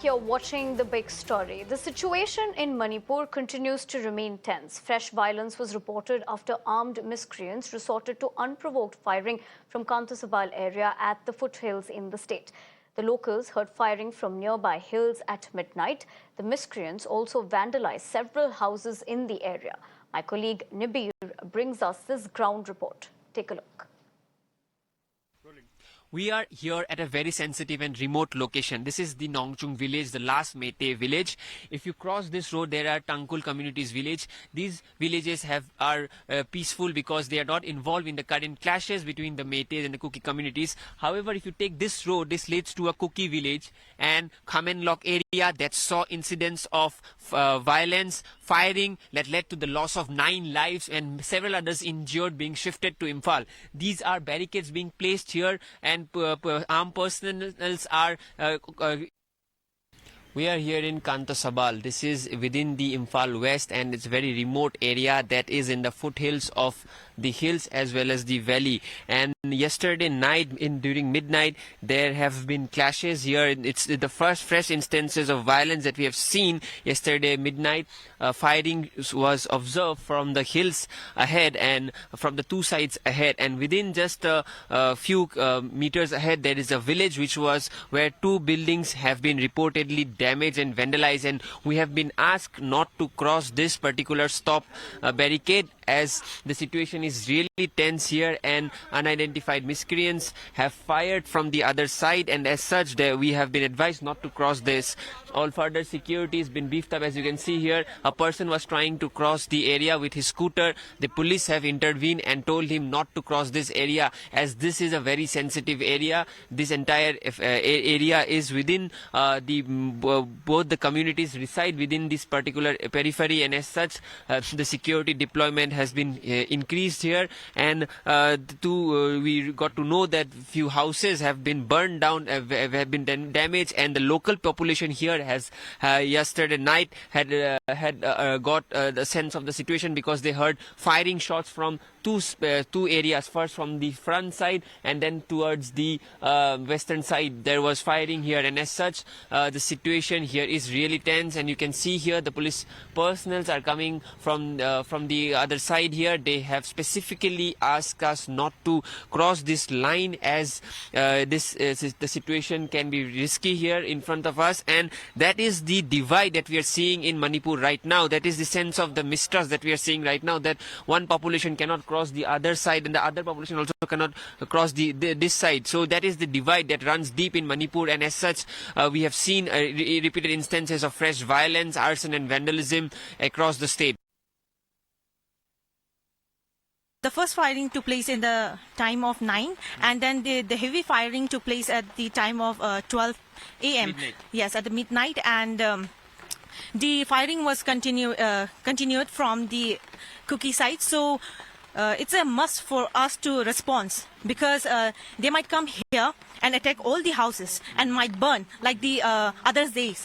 You're watching The Big Story. The situation in Manipur continues to remain tense. Fresh violence was reported after armed miscreants resorted to unprovoked firing from Kanto area at the foothills in the state. The locals heard firing from nearby hills at midnight. The miscreants also vandalized several houses in the area. My colleague Nibir brings us this ground report. Take a look. We are here at a very sensitive and remote location. This is the Nongchung village, the last Meitei village. If you cross this road, there are Tangkul communities village. These villages are peaceful because they are not involved in the current clashes between the Meitei and the Kuki communities. However, if you take this road, this leads to a Kuki village and Khamenlok area that saw incidents of violence, firing that led to the loss of 9 lives and several others injured being shifted to Imphal. These are barricades being placed here and armed personnel are we are here in Kanto. This is within the Imphal West and it's a very remote area that is in the foothills of the hills as well as the valley. And yesterday night during midnight there have been clashes here. It's the first fresh instances of violence that we have seen. Yesterday midnight firing was observed from the hills ahead and from the two sides ahead, and within just a few meters ahead there is a village where 2 buildings have been reportedly damaged and vandalized, and we have been asked not to cross this particular stop barricade as the situation is really tense here and unidentified miscreants have fired from the other side, and as such we have been advised not to cross this. All further security has been beefed up. As you can see here, a person was trying to cross the area with his scooter. The police have intervened and told him not to cross this area as this is a very sensitive area. This entire area is within both the communities reside within this particular periphery, and as such the security deployment has been increased here, and we got to know that few houses have been burned down, have been damaged, and the local population here has yesterday night had got the sense of the situation because they heard firing shots from two areas, first from the front side and then towards the western side there was firing here, and as such the situation here is really tense. And you can see here the police personnel are coming from the other side here. They have specifically asked us not to cross this line as the situation can be risky here in front of us, and that is the divide that we are seeing in Manipur right now. That is the sense of the mistrust that we are seeing right now, that one population cannot cross the other side and the other population also cannot cross this side. So that is the divide that runs deep in Manipur, and as such we have seen repeated instances of fresh violence, arson and vandalism across the state. The first firing took place in the time of 9, and then the heavy firing took place at the time of 12 a.m. Midnight. Yes, at the midnight, and the firing was continued from the Kuki side. So it's a must for us to respond because they might come here and attack all the houses and might burn like the other days.